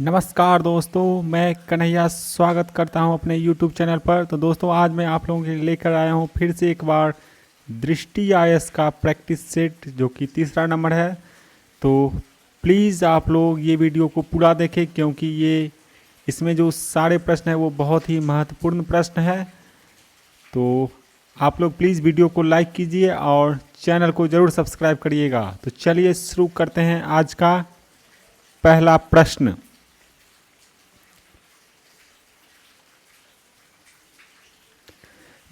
नमस्कार दोस्तों, मैं कन्हैया स्वागत करता हूं अपने YouTube चैनल पर। तो दोस्तों, आज मैं आप लोगों के लिए लेकर आया हूं फिर से एक बार दृष्टि आईएएस का प्रैक्टिस सेट, जो कि तीसरा नंबर है। तो प्लीज़ आप लोग ये वीडियो को पूरा देखें, क्योंकि ये इसमें जो सारे प्रश्न हैं वो बहुत ही महत्वपूर्ण प्रश्न है। तो आप लोग प्लीज़ वीडियो को लाइक कीजिए और चैनल को ज़रूर सब्सक्राइब करिएगा। तो चलिए शुरू करते हैं आज का पहला प्रश्न।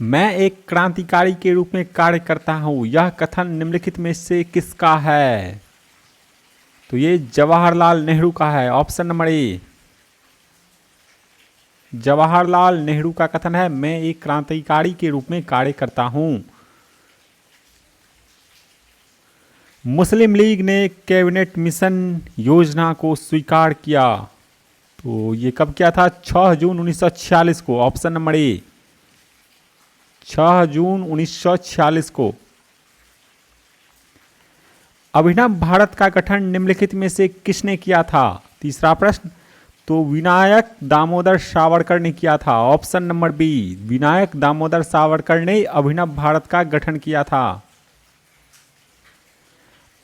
मैं एक क्रांतिकारी के रूप में कार्य करता हूं, यह कथन निम्नलिखित में से किसका है? तो ये जवाहरलाल नेहरू का है। Option number A, Jawaharlal Nehru का कथन है, मैं एक क्रांतिकारी के रूप में कार्य करता हूं। मुस्लिम लीग ने कैबिनेट मिशन योजना को स्वीकार किया, तो ये कब किया था? 6 जून 1946 को। ऑप्शन नंबर ए, 6 जून 1946 को। अभिनव भारत का गठन निम्नलिखित में से किसने किया था? तीसरा प्रश्न, तो विनायक दामोदर सावरकर ने किया था। Option number B, Vinayak Damodar Savarkar ने अभिनव भारत का गठन किया था।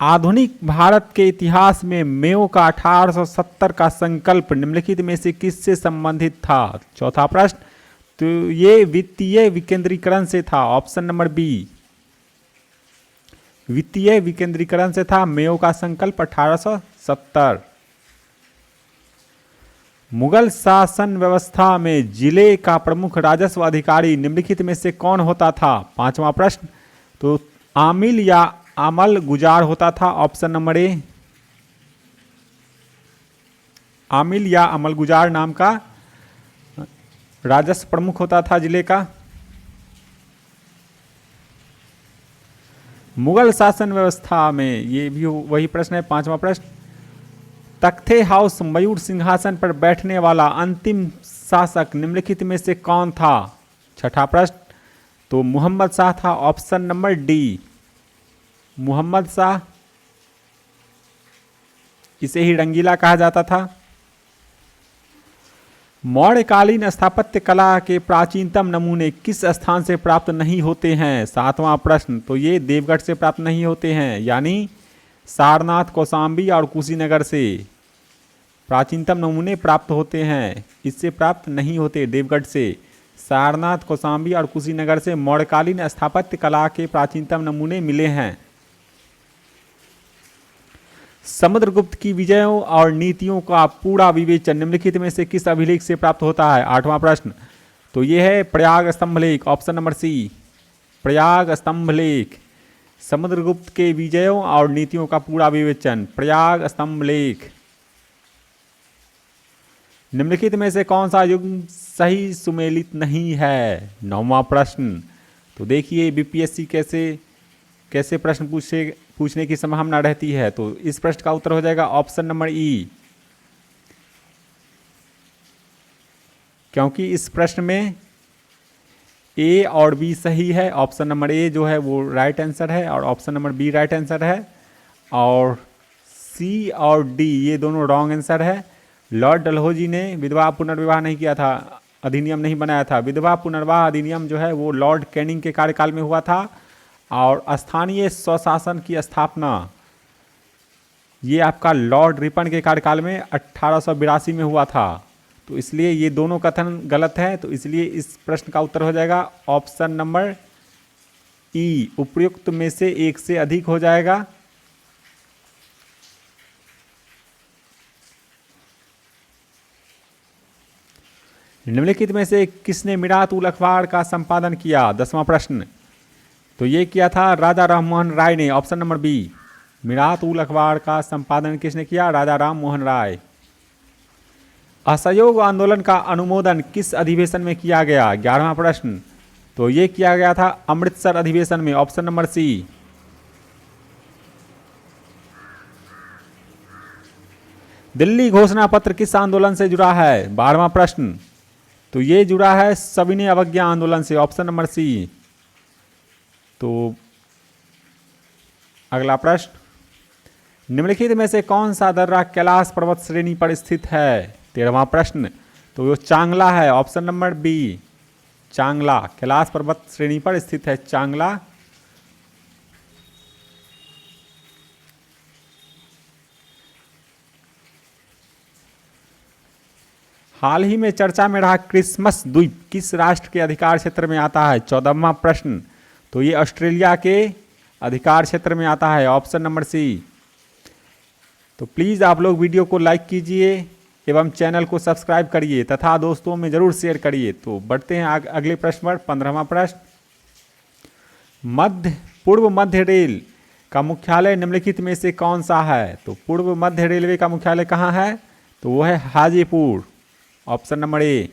आधुनिक भारत के इतिहास में मेयो का 1870 का संकल्प निम्नलिखित में से किससे संबंधित था? चौथा प्रश्न, तो ये वित्तीय विकेंद्रीकरण से था। ऑप्शन नंबर बी, वित्तीय विकेंद्रीकरण से था मेयो का संकल्प 1870। मुगल शासन व्यवस्था में जिले का प्रमुख राजस्व अधिकारी निम्नलिखित में से कौन होता था? पांचवा प्रश्न, तो आमिल या अमल गुजार होता था। ऑप्शन नंबर ए, आमिल या अमल गुजार नाम का राजस्व प्रमुख होता था जिले का। मुगल शासन व्यवस्था में, ये भी वही प्रश्न है। पांचवा प्रश्न, तख्ते हाउस मयूर सिंहासन पर बैठने वाला अंतिम शासक निम्नलिखित में से कौन था? छठा प्रश्न, तो मोहम्मद शाह था। Option number D, Mohammad Shah, इसे ही रंगीला कहा जाता था। मौर्यकालीन स्थापत्य कला के प्राचीनतम नमूने किस स्थान से प्राप्त नहीं होते हैं? सातवां प्रश्न, तो ये देवगढ़ से प्राप्त नहीं होते हैं, यानी सारनाथ, कौशाम्बी और कुशीनगर से प्राचीनतम नमूने प्राप्त होते हैं, इससे प्राप्त नहीं होते देवगढ़ से। सारनाथ, कौशाम्बी और कुशीनगर से मौर्यकालीन स्थापत्य कला के प्राचीनतम नमूने मिले हैं। समुद्रगुप्त की विजयों और नीतियों का पूरा विवेचन निम्नलिखित में से किस अभिलेख से प्राप्त होता है? आठवां प्रश्न, तो यह है प्रयाग स्तंभ लेख। ऑप्शन नंबर सी, प्रयाग स्तंभ लेख। समुद्रगुप्त के विजयों और नीतियों का पूरा विवेचन, प्रयाग स्तंभ लेख। निम्नलिखित में से कौन सा युग सही सुमेलित नहीं है? नौवां प्रश्न, तो देखिए बीपीएससी कैसे प्रश्न पूछने की संभावना रहती है। तो इस प्रश्न का उत्तर हो जाएगा ऑप्शन नंबर ई, क्योंकि इस प्रश्न में ए और बी सही है। ऑप्शन नंबर ए जो है वो राइट आंसर है और option number B right answer है, और सी और डी ये दोनों रॉन्ग आंसर है। लॉर्ड डलहौजी ने विधवा पुनर्विवाह नहीं किया था, अधिनियम नहीं बनाया था। विधवा पुनर्विवाह अधिनियम जो है वो लॉर्ड कैनिंग के कार्यकाल में हुआ था, और स्थानीय स्वशासन की स्थापना ये आपका लॉर्ड रिपन के कार्यकाल में 1882 में हुआ था। तो इसलिए ये दोनों कथन गलत हैं, तो इसलिए इस प्रश्न का उत्तर हो जाएगा ऑप्शन नंबर ई, उपयुक्त में से एक से अधिक हो जाएगा। निम्नलिखित में से किसने मिरात उल अखबार का संपादन किया? 10वां प्रश्न, तो ये किया था राजा राम मोहन राय ने। ऑप्शन नंबर बी, मिरात उल अखबार का संपादन किसने किया? राजा राम मोहन राय। असहयोग आंदोलन का अनुमोदन किस अधिवेशन में किया गया? 11वां प्रश्न, तो ये किया गया था अमृतसर अधिवेशन में। ऑप्शन नंबर सी। दिल्ली घोषणा पत्र किस आंदोलन से जुड़ा है? 12वां प्रश्न, तो ये जुड़ा है सविनय अवज्ञा आंदोलन से। Option number C. तो अगला प्रश्न, निम्नलिखित में से कौन सा दर्रा कैलाश पर्वत श्रेणी पर स्थित है? 13वां प्रश्न, तो वो चांगला है, ऑप्शन नंबर बी चांगला, कैलाश पर्वत श्रेणी पर स्थित है चांगला। हाल ही में चर्चा में रहा क्रिसमस द्वीप किस राष्ट्र के अधिकार क्षेत्र में आता है? 14वां प्रश्न, तो ये ऑस्ट्रेलिया के अधिकार क्षेत्र में आता है, ऑप्शन नंबर सी। तो प्लीज़ आप लोग वीडियो को लाइक कीजिए एवं चैनल को सब्सक्राइब करिए तथा दोस्तों में ज़रूर शेयर करिए। तो बढ़ते हैं अगले प्रश्न पर। 15वां प्रश्न, पूर्व मध्य रेल का मुख्यालय निम्नलिखित में से कौन सा है? तो पूर्व मध्य रेलवे का मुख्यालय कहाँ है? तो वो है हाजीपुर, ऑप्शन नंबर ए।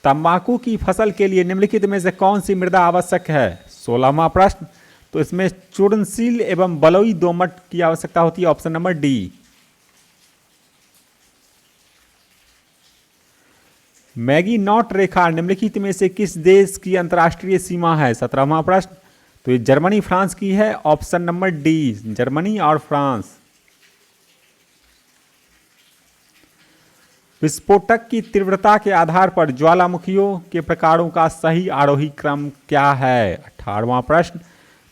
तंबाकू की फसल के लिए निम्नलिखित में से कौन सी मृदा आवश्यक है? 16वां प्रश्न, तो इसमें चूर्णशील एवं बलुई दोमट की आवश्यकता होती है, option number D. Maginot रेखा निम्नलिखित में से किस देश की अंतर्राष्ट्रीय सीमा है? 17वां प्रश्न, तो ये जर्मनी फ्रांस की है, ऑप्शन नंबर डी जर्मनी और फ्रांस। विस्फोटक की तीव्रता के आधार पर ज्वालामुखियों के प्रकारों का सही आरोही क्रम क्या है? 18वां प्रश्न,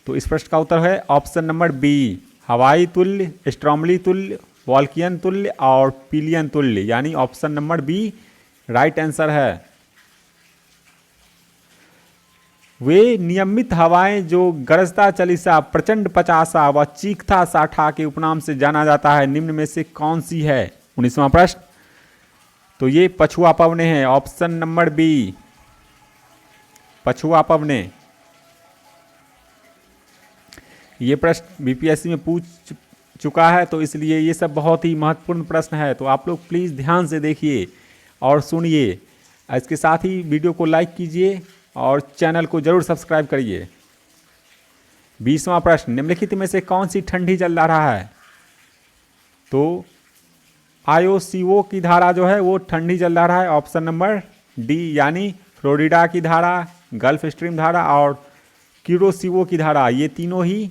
तो इस प्रश्न का उत्तर है ऑप्शन नंबर बी हवाई तुल्य, स्ट्रॉमली तुल्य, वॉल्कियन तुल्य और पिलियन तुल्य, यानी option number B right answer है। वे नियमित हवाएं जो गरजता चलीसा, प्रचंड पचासा व चीखता साठा के उपनाम से जाना जाता है, निम्न में से कौन सी है? 19वां प्रश्न, तो ये पछुआ पवने हैं, ऑप्शन नंबर बी पछुआ पवने। ये प्रश्न बीपीएससी में पूछ चुका है, तो इसलिए ये सब बहुत ही महत्वपूर्ण प्रश्न है। तो आप लोग प्लीज़ ध्यान से देखिए और सुनिए। इसके साथ ही वीडियो को लाइक कीजिए और चैनल को जरूर सब्सक्राइब करिए। 20वां प्रश्न, निम्नलिखित में से कौन सी ठंडी जलधारा है? तो आईओसीओ की धारा जो है वो ठंडी जलधारा है, ऑप्शन नंबर डी, यानी फ्लोरिडा की धारा, गल्फ स्ट्रीम धारा और क्यूरोसीओ की धारा, ये तीनों ही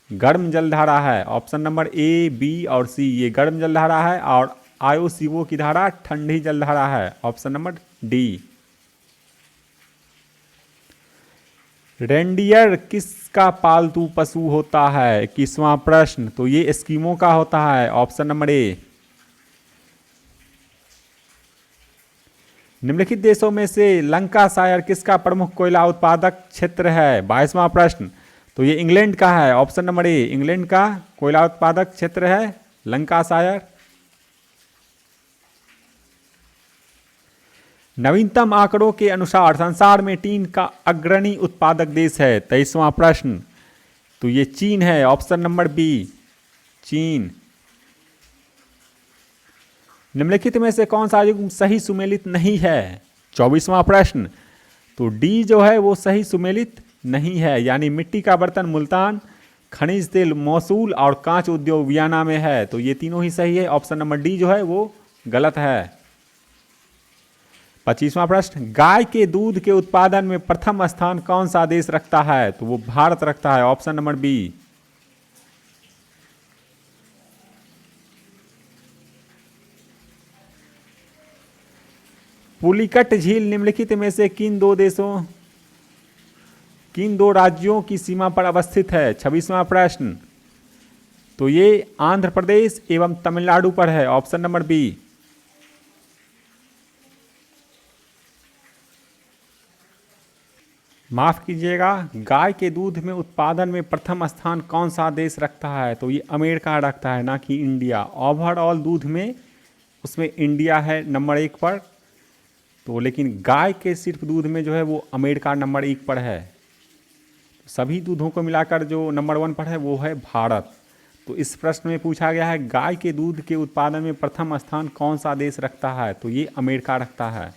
गर्म जलधारा है, ऑप्शन नंबर ए, बी और सी, ये गर्म जलधारा है और आईओसीओ की धारा ठंडी जलधारा है, ऑप्शन नंबर डी। रेंडियर किसका पालतू पशु होता है? 21वां प्रश्न, तो ये एस्किमो का होता है, ऑप्शन नंबर ए। निम्नलिखित देशों में से लंकाशायर किसका प्रमुख कोयला उत्पादक क्षेत्र है? 22वां प्रश्न, तो ये इंग्लैंड का है, ऑप्शन नंबर ए, इंग्लैंड का कोयला उत्पादक क्षेत्र है लंकाशायर। नवीनतम आंकड़ों के अनुसार संसार में टीन का अग्रणी उत्पादक देश है? 23वां प्रश्न, तो ये चीन है, ऑप्शन नंबर बी चीन। निम्नलिखित में से कौन सा युग्म सही सुमेलित नहीं है? 24वां प्रश्न, तो डी जो है वो सही सुमेलित नहीं है, यानी मिट्टी का बर्तन मुल्तान, खनिज तेल मौसूल और कांच उद्योग वियना में है, तो ये तीनों ही सही है, ऑप्शन नंबर डी जो है वो गलत है। 25वां प्रश्न, गाय के दूध के उत्पादन में प्रथम स्थान कौन सा देश रखता है? तो वो भारत रखता है, ऑप्शन नंबर बी। पुलिकट झील निम्नलिखित में से किन दो राज्यों की सीमा पर अवस्थित है? 26वां प्रश्न, तो ये आंध्र प्रदेश एवं तमिलनाडु पर है, ऑप्शन नंबर बी। माफ कीजिएगा, गाय के दूध में उत्पादन में प्रथम स्थान कौन सा देश रखता है? तो ये अमेरिका रखता है, ना कि इंडिया। ओवरऑल दूध में उसमें इंडिया है नंबर 1 पर, तो लेकिन गाय के सिर्फ दूध में जो है वो अमेरिका नंबर 1 पर है। सभी दूधों को मिलाकर जो नंबर 1 पर है वो है भारत। तो इस प्रश्न में पूछा गया है गाय के दूध के उत्पादन में प्रथम स्थान कौन सा देश रखता है? तो ये अमेरिका रखता है।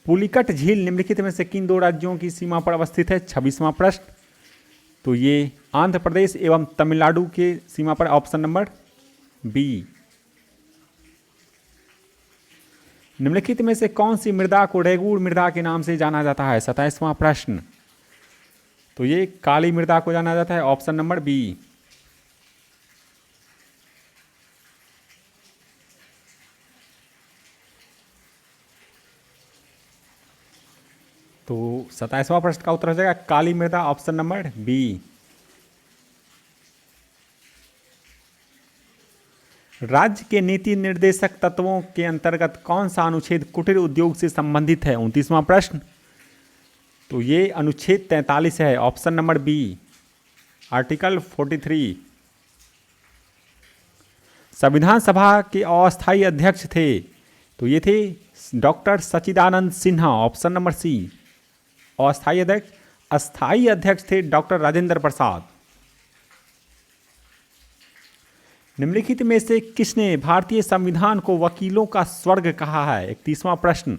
पुलिकट झील निम्नलिखित में से किन दो राज्यों की सीमा पर अवस्थित है? 26वां प्रश्न, तो ये आंध्र प्रदेश एवं तमिलनाडु के सीमा पर, ऑप्शन नंबर बी। निम्नलिखित में से कौन सी मृदा को रेगुड़ मृदा के नाम से जाना जाता है? 27वां प्रश्न। तो ये काली मृदा को जाना जाता है, ऑप्शन नंबर बी। तो 27वां प्रश्न का उत्तर हो जाएगा काली मृदा, ऑप्शन नंबर बी। राज्य के नीति निर्देशक तत्वों के अंतर्गत कौन सा अनुच्छेद कुटीर उद्योग से संबंधित है? 29वां प्रश्न। तो ये अनुच्छेद 43 है, ऑप्शन नंबर बी, आर्टिकल 43। संविधान सभा के अस्थायी अध्यक्ष थे, तो ये थे डॉक्टर सच्चिदानंद सिन्हा, ऑप्शन नंबर सी। अस्थायी अध्यक्ष, अस्थायी अध्यक्ष थे डॉक्टर राजेंद्र प्रसाद। निम्नलिखित में से किसने भारतीय संविधान को वकीलों का स्वर्ग कहा है? 31वां प्रश्न।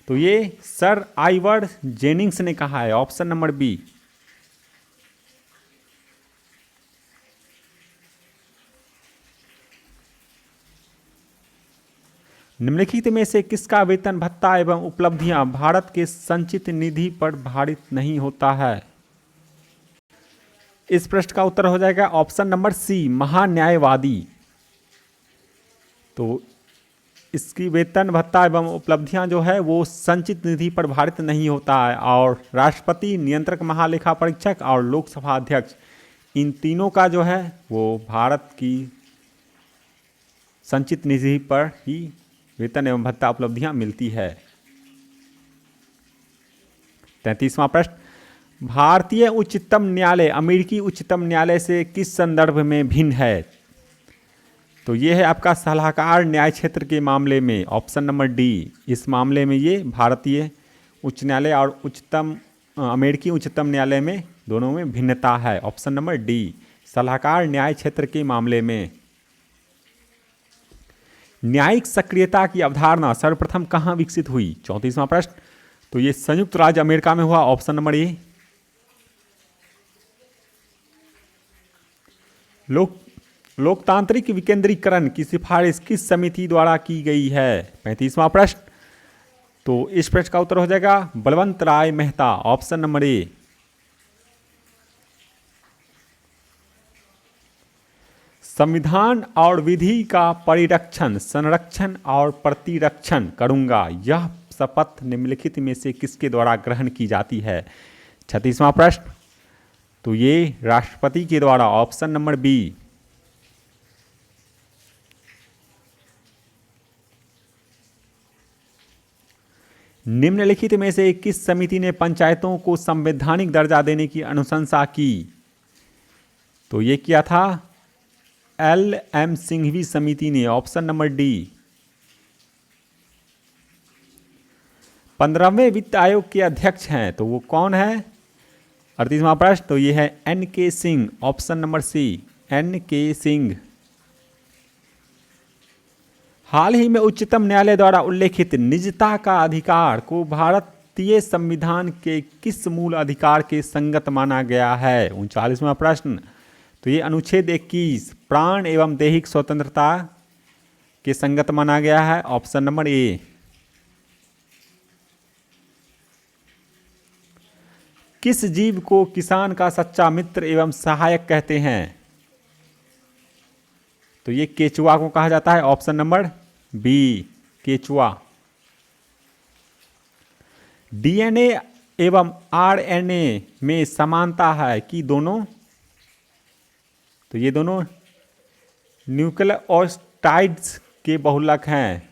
तो ये सर आइवर जेनिंग्स ने कहा है, ऑप्शन नंबर बी। निम्नलिखित में से किसका वेतन भत्ता एवं उपलब्धियां भारत के संचित निधि पर भारित नहीं होता है? इस प्रश्न का उत्तर हो जाएगा ऑप्शन नंबर सी, महान्यायवादी। तो इसकी वेतन भत्ता एवं उपलब्धियां जो है वो संचित निधि पर भारित नहीं होता है, और राष्ट्रपति, नियंत्रक महालेखा परीक्षक और लोकसभा अध्यक्ष, इन तीनों का जो है वो भारत की संचित निधि पर ही वेतन एवं भत्ता उपलब्धियां मिलती है। 33वां प्रश्न। भारतीय उच्चतम न्यायालय अमेरिकी उच्चतम न्यायालय से किस संदर्भ में भिन्न है? तो ये है आपका सलाहकार न्याय क्षेत्र के मामले में, ऑप्शन नंबर डी। इस मामले में ये भारतीय उच्च न्यायालय और अमेरिकी उच्चतम न्यायालय में दोनों में भिन्नता है, ऑप्शन नंबर डी, सलाहकार न्याय क्षेत्र के मामले में। न्यायिक सक्रियता की अवधारणा सर्वप्रथम कहाँ विकसित हुई? 34वां प्रश्न। तो ये संयुक्त राज्य अमेरिका में हुआ, ऑप्शन नंबर ए। लोकतांत्रिक विकेंद्रीकरण की सिफारिश किस समिति द्वारा की गई है? 35वां प्रश्न। तो इस प्रश्न का उत्तर हो जाएगा बलवंत राय मेहता, ऑप्शन नंबर ए। संविधान और विधि का परिरक्षण, संरक्षण और प्रतिरक्षण करूंगा, यह शपथ निम्नलिखित में से किसके द्वारा ग्रहण की जाती है? 36वां प्रश्न। तो ये राष्ट्रपति के द्वारा, ऑप्शन नंबर बी। निम्नलिखित में से किस समिति ने पंचायतों को संवैधानिक दर्जा देने की अनुशंसा की? तो ये किया था LM सिंघवी समिति ने, ऑप्शन नंबर डी। 15वें वित्त आयोग के अध्यक्ष हैं, तो वो कौन है? 38वां प्रश्न। तो ये है NK Singh, option number C, NK Singh. हाल ही में उच्चतम न्यायालय द्वारा उल्लेखित निजता का अधिकार को भारतीय संविधान के किस मूल अधिकार के संगत माना गया है? 39वां प्रश्न। तो ये अनुच्छेद 21 प्राण एवं दैहिक स्वतंत्रता के संगत माना गया है, ऑप्शन नंबर ए। किस जीव को किसान का सच्चा मित्र एवं सहायक कहते हैं? तो ये केचुआ को कहा जाता है, ऑप्शन नंबर बी, केचुआ। DNA एवं RNA में समानता है कि दोनों? तो ये दोनों न्यूक्लियोटाइड्स के बहुलक हैं,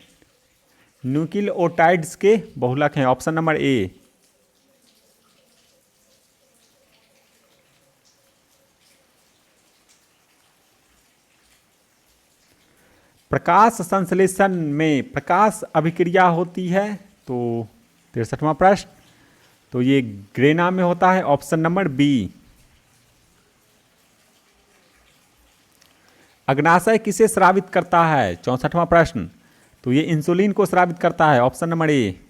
न्यूक्लियोटाइड्स के बहुलक हैं, ऑप्शन नंबर ए। प्रकाश संश्लेषण में प्रकाश अभिक्रिया होती है, तो 63वां प्रश्न। तो ये ग्रेना में होता है, ऑप्शन नंबर बी। अग्नाशय किसे स्रावित करता है? 64वां प्रश्न। तो ये इंसुलिन को स्रावित करता है, ऑप्शन नंबर ए।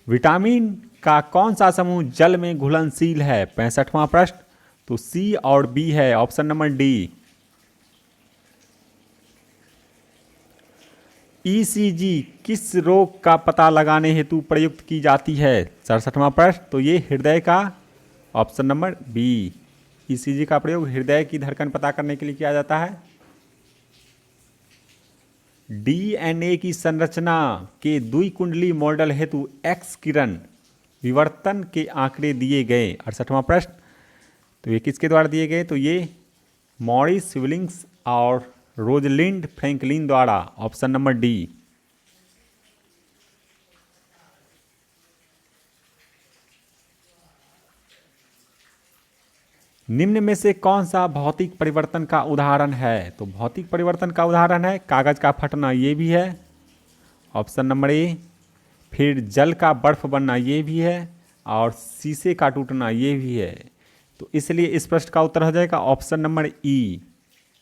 विटामिन का कौन सा समूह जल में घुलनशील है? 65वां प्रश्न। तो सी और बी है, ऑप्शन नंबर डी। ईसीजी किस रोग का पता लगाने हेतु प्रयुक्त की जाती है? 67वां प्रश्न, तो ये हृदय का, ऑप्शन नंबर बी। ईसीजी का प्रयोग हृदय की धड़कन पता करने के लिए किया जाता है। डीएनए की संरचना के द्विकुंडली मॉडल हेतु एक्स किरण विवर्तन के आंकड़े दिए गए। 68वां प्रश्न, तो ये किसके द्वारा दिए गए? तो ये मॉरिस विलिंग्स और रोजलिंड फ्रैंकलिन द्वारा, ऑप्शन नंबर डी। निम्न में से कौन सा भौतिक परिवर्तन का उदाहरण है? तो भौतिक परिवर्तन का उदाहरण है कागज का फटना, ये भी है, ऑप्शन नंबर ए। फिर जल का बर्फ बनना, ये भी है, और शीशे का टूटना, ये भी है। तो इसलिए इस प्रश्न का उत्तर हो जाएगा ऑप्शन नंबर ई,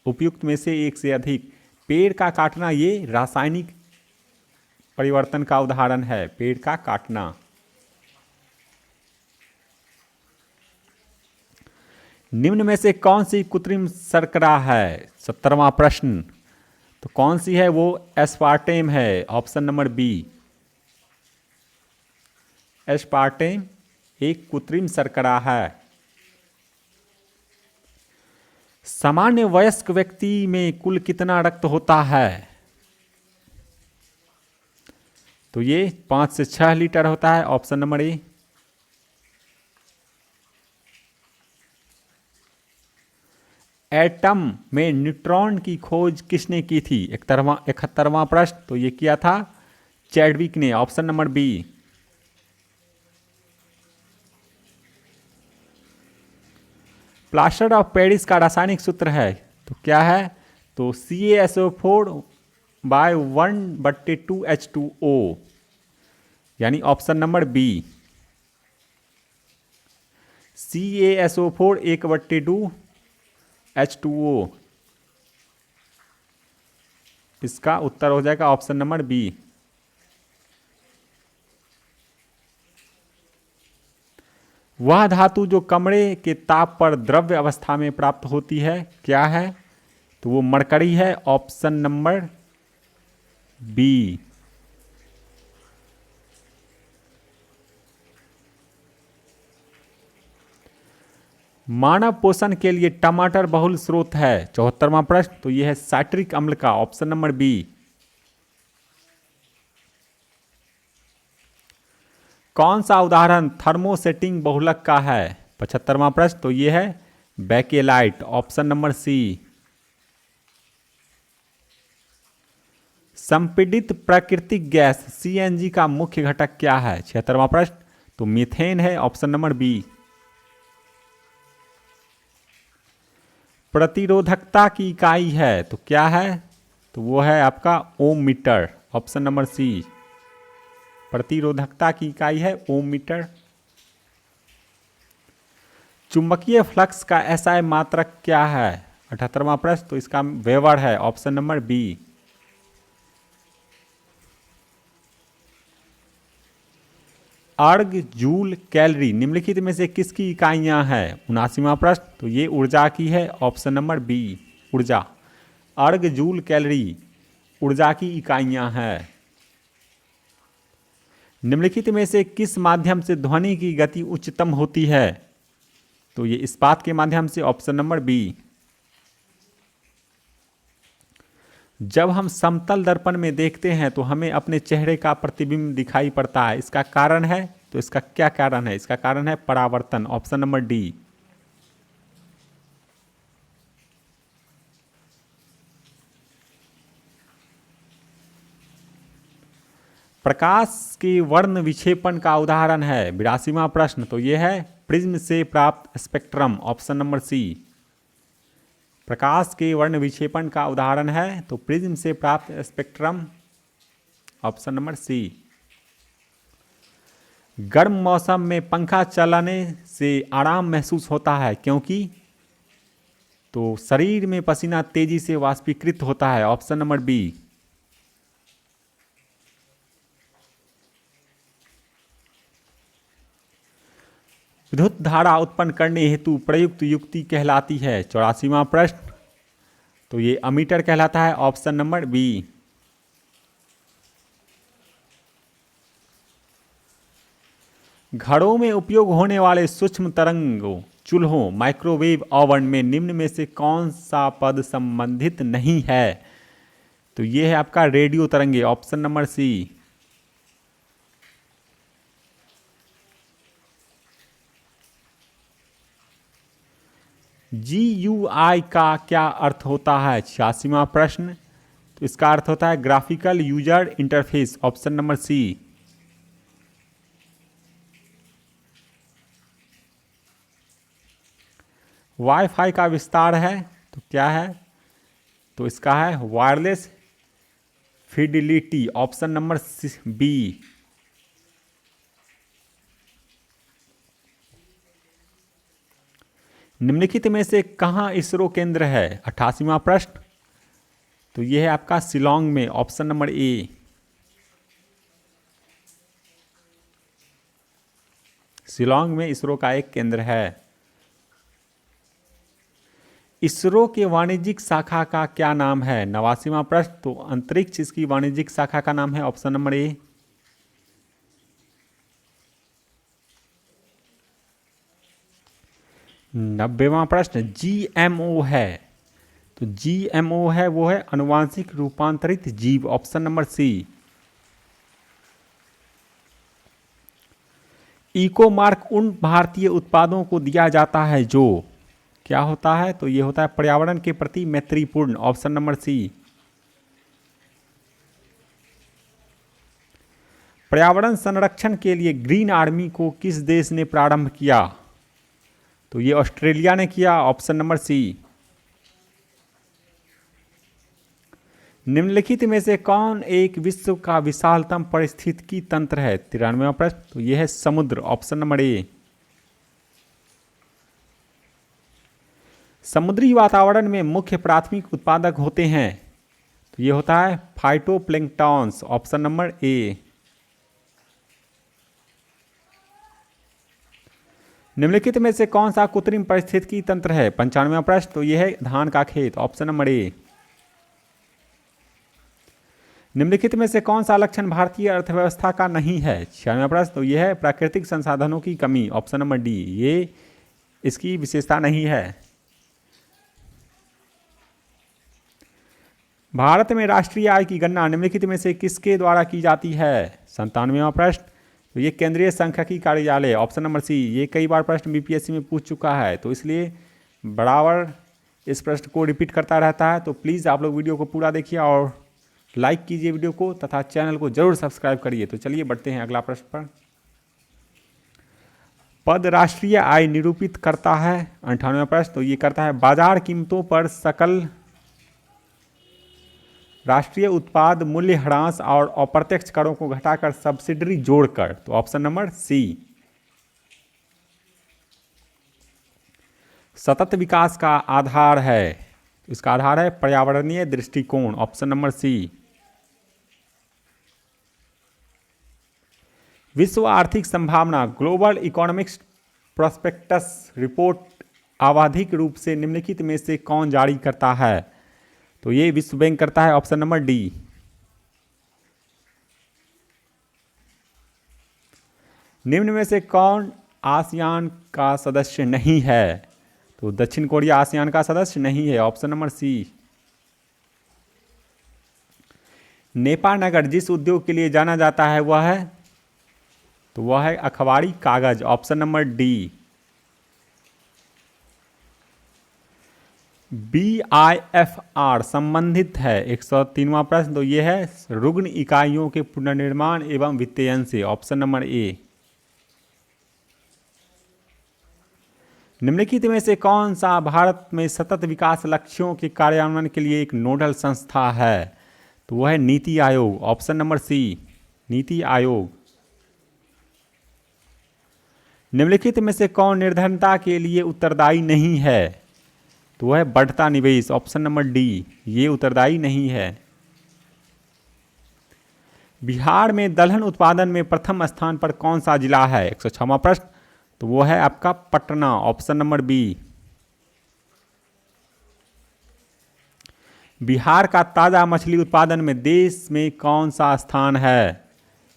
उपयुक्त में से एक से अधिक। पेड़ का काटना, ये रासायनिक परिवर्तन का उदाहरण है, पेड़ का काटना। निम्न में से कौन सी कृत्रिम शर्करा है? 70वां प्रश्न, तो कौन सी है? वो एस्पार्टेम है, ऑप्शन नंबर बी। एस्पार्टेम एक कृत्रिम शर्करा है। सामान्य वयस्क व्यक्ति में कुल कितना रक्त होता है? तो ये 5 से 6 लीटर होता है, ऑप्शन नंबर ए। एटम में न्यूट्रॉन की खोज किसने की थी? 71वां प्रश्न, तो ये किया था चैडविक ने, option number B. Plaster of Paris का रासायनिक सूत्र है, तो क्या है? तो CaSO4/1/2H2O, यानी option number B. CaSO4 1/2H2O, इसका उत्तर हो जाएगा ऑप्शन नंबर बी। वह धातु जो कमरे के ताप पर द्रव्य अवस्था में प्राप्त होती है, क्या है? तो वो मरकरी है, ऑप्शन नंबर बी। मानव पोषण के लिए टमाटर बहुल स्रोत है। 74वां प्रश्न, तो यह है साइट्रिक अम्ल का, ऑप्शन नंबर बी। कौन सा उदाहरण थर्मोसेटिंग बहुलक का है? 75वां प्रश्न, तो यह है बेकेलाइट, ऑप्शन नंबर सी। संपीड़ित प्राकृतिक गैस सीएनजी का मुख्य घटक क्या है? 76वां प्रश्न, तो मीथेन है, ऑप्शन नंबर बी। प्रतिरोधकता की इकाई है, तो क्या है? तो वो है आपका ओम मीटर, ऑप्शन नंबर सी। प्रतिरोधकता की इकाई है ओम मीटर। चुंबकीय फ्लक्स का एसआई मात्रक क्या है? 78वां प्रश्न, तो इसका वेबर है, ऑप्शन नंबर बी। अर्ग, जूल, कैलोरी निम्नलिखित में से किसकी इकाइयां हैं? 79वां प्रश्न, तो ये ऊर्जा की है, ऑप्शन नंबर बी, ऊर्जा। अर्ग, जूल, कैलोरी ऊर्जा की इकाइयां हैं। निम्नलिखित में से किस माध्यम से ध्वनि की गति उच्चतम होती है? तो ये इस्पात के माध्यम से, ऑप्शन नंबर बी। जब हम समतल दर्पण में देखते हैं तो हमें अपने चेहरे का प्रतिबिंब दिखाई पड़ता है, इसका कारण है? तो इसका क्या कारण है? इसका कारण है परावर्तन, ऑप्शन नंबर डी। प्रकाश के वर्ण विक्षेपण का उदाहरण है। 82वां प्रश्न, तो यह है प्रिज्म से प्राप्त स्पेक्ट्रम, ऑप्शन नंबर सी। प्रकाश के वर्ण विक्षेपण का उदाहरण है तो प्रिज्म से प्राप्त स्पेक्ट्रम, ऑप्शन नंबर सी। गर्म मौसम में पंखा चलाने से आराम महसूस होता है, क्योंकि? तो शरीर में पसीना तेजी से वाष्पीकृत होता है, ऑप्शन नंबर बी। विद्युत धारा उत्पन्न करने हेतु प्रयुक्त युक्ति कहलाती है। 84वां प्रश्न, तो ये अमीटर कहलाता है, ऑप्शन नंबर बी। घरों में उपयोग होने वाले सूक्ष्म तरंगों, चूल्हों, माइक्रोवेव ओवन में निम्न में से कौन सा पद संबंधित नहीं है? तो ये है आपका रेडियो तरंगे, ऑप्शन नंबर सी। GUI का क्या अर्थ होता है? 86वां प्रश्न। तो इसका अर्थ होता है graphical user interface, option number C. WiFi का विस्तार है तो क्या है? तो इसका है wireless fidelity, option number B. निम्नलिखित में से कहाँ इसरो केंद्र है? 88वां प्रश्न। तो यह है आपका शिलोंग में, ऑप्शन नंबर ए। शिलोंग में इसरो का एक केंद्र है। इसरो के वाणिज्यिक शाखा का क्या नाम है? 89वां प्रश्न। तो अंतरिक्ष इसकी वाणिज्यिक शाखा का नाम है, ऑप्शन नंबर ए। नब्बेवां प्रश्न, GMO है। तो GMO है वो है अनुवांशिक रूपांतरित जीव, option number C. Eco mark उन भारतीय उत्पादों को दिया जाता है जो क्या होता है? तो ये होता है पर्यावरण के प्रति मैत्रीपूर्ण, ऑप्शन नंबर सी। पर्यावरण संरक्षण के लिए ग्रीन आर्मी को किस देश ने प्रारंभ किया? तो ये ऑस्ट्रेलिया ने किया, ऑप्शन नंबर सी। निम्नलिखित में से कौन एक विश्व का विशालतम पारिस्थितिकी तंत्र है? 93वां प्रश्न। तो यह है समुद्र, ऑप्शन नंबर ए। समुद्री वातावरण में मुख्य प्राथमिक उत्पादक होते हैं। तो ये होता है फाइटोप्लैंक्टन्स, ऑप्शन नंबर ए। निम्नलिखित में से कौन सा कृत्रिम पारिस्थितिकी तंत्र है? 95वां प्रश्न। तो यह है धान का खेत, ऑप्शन नंबर ए। निम्नलिखित में से कौन सा लक्षण भारतीय अर्थव्यवस्था का नहीं है? 96वां प्रश्न। तो यह है प्राकृतिक संसाधनों की कमी, ऑप्शन नंबर डी। ये इसकी विशेषता नहीं है। भारत में राष्ट्रीय आय की गणना निम्नलिखित में से किसके द्वारा की जाती है? 97वां प्रश्न। तो ये केंद्रीय सांख्यिकी कार्यालय, ऑप्शन नंबर सी। ये कई बार प्रश्न बीपीएससी में पूछ चुका है, तो इसलिए बराबर इस प्रश्न को रिपीट करता रहता है। तो प्लीज़ आप लोग वीडियो को पूरा देखिए और लाइक कीजिए वीडियो को तथा चैनल को जरूर सब्सक्राइब करिए। तो चलिए बढ़ते हैं अगला प्रश्न पर। पद राष्ट्रीय आय निरूपित करता है? 98वां प्रश्न। तो ये करता है बाजार कीमतों पर सकल राष्ट्रीय उत्पाद मूल्य ह्रास और अप्रत्यक्ष करों को घटाकर सब्सिडी जोड़कर। तो ऑप्शन नंबर सी। सतत विकास का आधार है, इसका आधार है पर्यावरणीय दृष्टिकोण, ऑप्शन नंबर सी। विश्व आर्थिक संभावना ग्लोबल इकोनॉमिक्स प्रोस्पेक्टस रिपोर्ट आवधिक रूप से निम्नलिखित में से कौन जारी करता है? तो ये विश्व बैंक करता है, ऑप्शन नंबर डी। निम्न में से कौन आसियान का सदस्य नहीं है? तो दक्षिण कोरिया आसियान का सदस्य नहीं है, ऑप्शन नंबर सी। नेपा नगर जिस उद्योग के लिए जाना जाता है वह है? तो वह है अखबारी कागज, ऑप्शन नंबर डी। BIFR संबंधित है 103वां प्रश्न। तो यह है रुग्ण इकाइयों के पुनर्निर्माण एवं वित्तीयन से, ऑप्शन नंबर ए। निम्नलिखित में से कौन सा भारत में सतत विकास लक्ष्यों के कार्यान्वयन के लिए एक नोडल संस्था है? तो वह है नीति आयोग, ऑप्शन नंबर सी, नीति आयोग। निम्नलिखित में से कौन निर्धनता के लिए उत्तरदायी नहीं है? तो वह है बढ़ता निवेश, ऑप्शन नंबर डी। ये उत्तरदायी नहीं है। बिहार में दलहन उत्पादन में प्रथम स्थान पर कौन सा जिला है? 106वां प्रश्न। तो वो है आपका Patna, option number B. Bihar का ताजा मछली उत्पादन में देश में कौन सा स्थान है?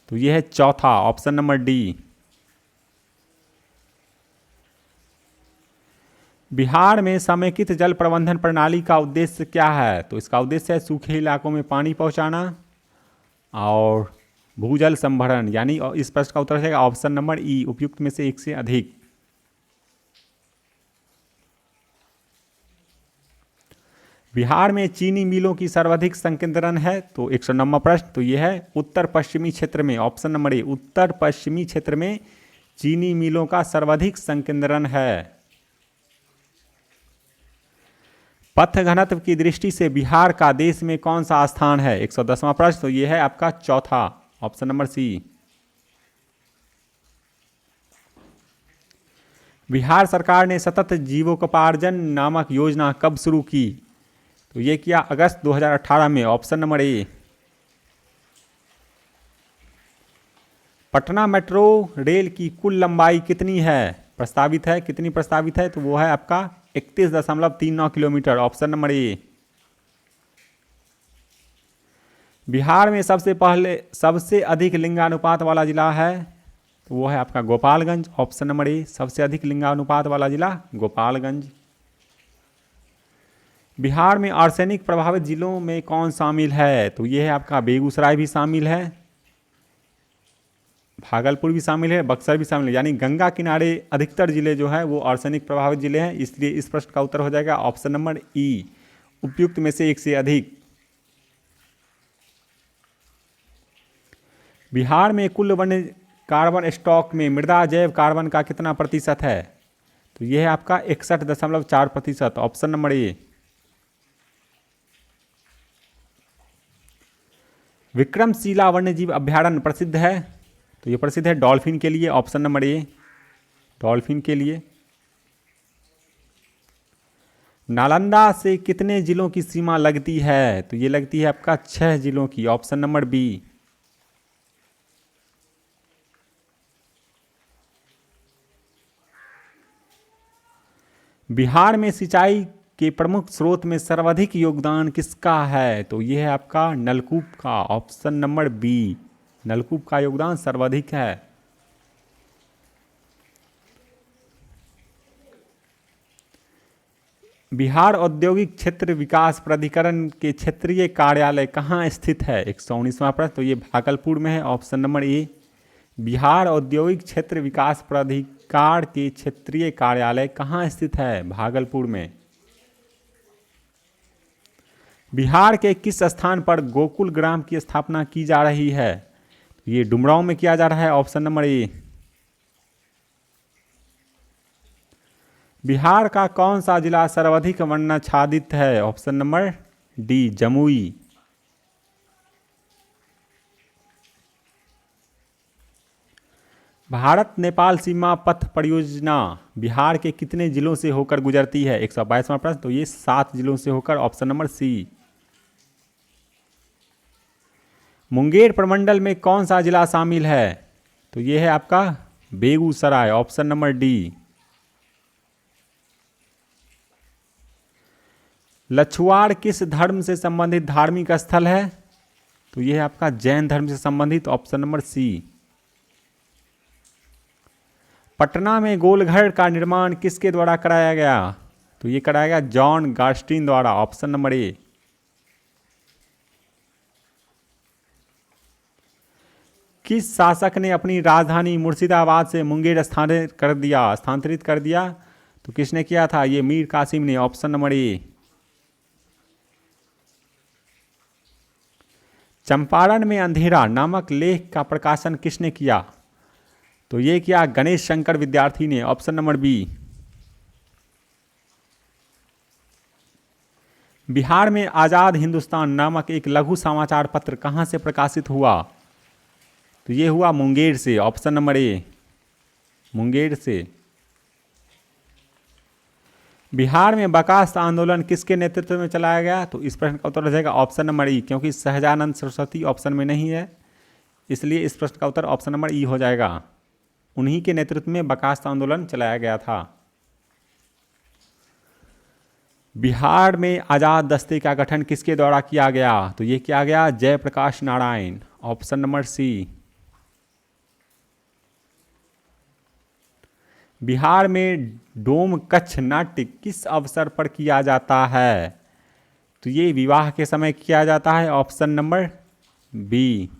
तो यह है चौथा, ऑप्शन नंबर डी। बिहार में समेकित जल प्रबंधन प्रणाली का उद्देश्य क्या है? तो इसका उद्देश्य है सूखे इलाकों में पानी पहुंचाना और भूजल संभरण, यानी इस प्रश्न का उत्तर है ऑप्शन नंबर ई, उपयुक्त में से एक से अधिक। बिहार में चीनी मिलों की सर्वाधिक संकेंद्रण है, तो 109वां प्रश्न, तो यह है उत्तर पश्चिमी क्षेत्र में, ऑप्शन नंबर ए, उत्तर पश्चिमी क्षेत्र में चीनी मिलों का सर्वाधिक संकेंद्रण है। पथ घनत्व की दृष्टि से बिहार का देश में कौन सा स्थान है? 110वां प्रश्न, तो यह है आपका चौथा, ऑप्शन नंबर सी। बिहार सरकार ने सतत जीविकोपार्जन नामक योजना कब शुरू की? तो ये किया अगस्त 2018 में, option number A. Patna metro rail की कुल लंबाई कितनी है? प्रस्तावित है, कितनी प्रस्तावित है? तो वो है आपका 31.39 kilometre, option number A. Bihar में सबसे अधिक लिंगानुपात वाला जिला है, तो वो है आपका गोपालगंज, ऑप्शन नंबर ए, सबसे अधिक लिंगानुपात वाला जिला गोपालगंज। बिहार में आर्सेनिक प्रभावित जिलों में कौन शामिल है? तो ये है आपका बेगूसराय भी शामिल है, भागलपुर भी शामिल है, बक्सर भी शामिल है, यानी गंगा किनारे अधिकतर जिले जो है वो आर्सेनिक प्रभावित जिले हैं, इसलिए इस प्रश्न का उत्तर हो जाएगा ऑप्शन नंबर ई, उपयुक्त में से एक से अधिक। बिहार में कुल वन्य कार्बन स्टॉक में मृदा जैव कार्बन का कितना प्रतिशत है? तो यह है आपका 61.4%, ऑप्शन नंबर ए। विक्रमशिला वन्यजीव अभ्यारण्य प्रसिद्ध है, तो ये प्रसिद्ध है डॉल्फिन के लिए, ऑप्शन नंबर ए, डॉल्फिन के लिए। नालंदा से कितने जिलों की सीमा लगती है? तो ये लगती है आपका 6 जिलों की, ऑप्शन नंबर बी। बिहार में सिंचाई के प्रमुख स्रोत में सर्वाधिक योगदान किसका है? तो ये है आपका नलकूप का, ऑप्शन नंबर बी, नलकूप का योगदान सर्वाधिक है। बिहार औद्योगिक क्षेत्र विकास प्राधिकरण के क्षेत्रीय कार्यालय कहाँ स्थित है? 119वां प्रश्न, तो ये भागलपुर में है, ऑप्शन नंबर ए। बिहार औद्योगिक क्षेत्र विकास प्राधिकार के क्षेत्रीय कार्यालय कहाँ स्थित है? भागलपुर में। बिहार के किस स्थान पर गोकुल ग्राम की स्थापना की जा रही है? ये डुमरांव में किया जा रहा है, ऑप्शन नंबर ए। बिहार का कौन सा जिला सर्वाधिक वर्णाच्छादित है? Option number D, Jamui. Bharat Nepal सीमा पथ परियोजना बिहार के कितने जिलों से होकर गुजरती है? 122वां प्रश्न, तो ये 7 जिलों से होकर, ऑप्शन नंबर सी। मुंगेर प्रमंडल में कौन सा जिला शामिल है? तो ये है आपका Begusarai, option number D. Lachhuar किस धर्म से संबंधित धार्मिक स्थल है? तो यह है आपका जैन धर्म से संबंधित, ऑप्शन नंबर सी। पटना में गोलघर का निर्माण किसके द्वारा कराया गया? तो ये कराया गया जॉन गास्टिन द्वारा, ऑप्शन नंबर ए। किस शासक ने अपनी राजधानी मुर्शिदाबाद से मुंगेर स्थानांतरित कर दिया? तो किसने किया था? ये मीर कासिम ने, ऑप्शन नंबर ए। चंपारण में अंधेरा नामक लेख का प्रकाशन किसने किया? तो ये किया गणेश शंकर विद्यार्थी ने, ऑप्शन नंबर बी। बिहार में आजाद हिंदुस्तान नामक एक लघु समाचार पत्र कहां से प्रकाशित हुआ? तो ये हुआ मुंगेर से, ऑप्शन नंबर ए, मुंगेर से। बिहार में बकास्त आंदोलन किसके नेतृत्व में चलाया गया? तो इस प्रश्न का उत्तर हो जाएगा ऑप्शन नंबर ई, क्योंकि सहजानंद सरस्वती ऑप्शन में नहीं है, इसलिए इस प्रश्न का उत्तर ऑप्शन नंबर ई हो जाएगा। उन्हीं के नेतृत्व में बकास्त आंदोलन चलाया गया था। बिहार में आजाद दस्ते का गठन किसके द्वारा किया गया? तो ये किया गया Jayprakash Narayan, option number C. Bihar में डोम कच्छ नाट्य किस अवसर पर किया जाता है? तो ये विवाह के समय किया जाता है, ऑप्शन नंबर बी।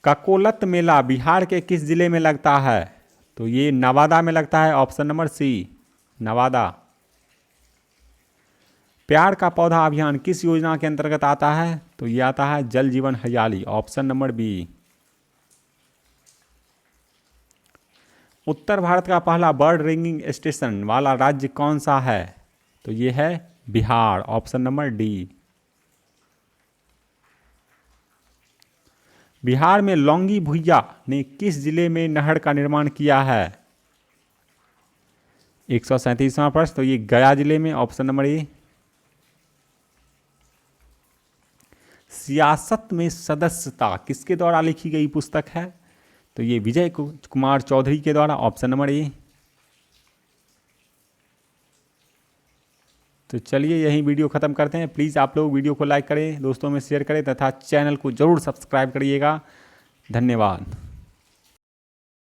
ककोलत मेला बिहार के किस जिले में लगता है? तो ये नवादा में लगता है, ऑप्शन नंबर सी, नवादा। प्यार का पौधा अभियान किस योजना के अंतर्गत आता है? तो ये आता है जल जीवन हरियाली, ऑप्शन नंबर बी। उत्तर भारत का पहला बर्ड रिंगिंग स्टेशन वाला राज्य कौन सा है? तो ये है Bihar, option number D. Bihar में लौंगी भुइया ने किस जिले में नहर का निर्माण किया है? 137वां प्रश्न, तो ये गया जिले में, ऑप्शन नंबर ए। सियासत में सदस्यता किसके द्वारा लिखी गई पुस्तक है? तो ये विजय कुमार चौधरी के द्वारा, ऑप्शन नंबर ए। तो चलिए यही वीडियो ख़त्म करते हैं। प्लीज़ आप लोग वीडियो को लाइक करें, दोस्तों में शेयर करें तथा चैनल को ज़रूर सब्सक्राइब करिएगा। धन्यवाद।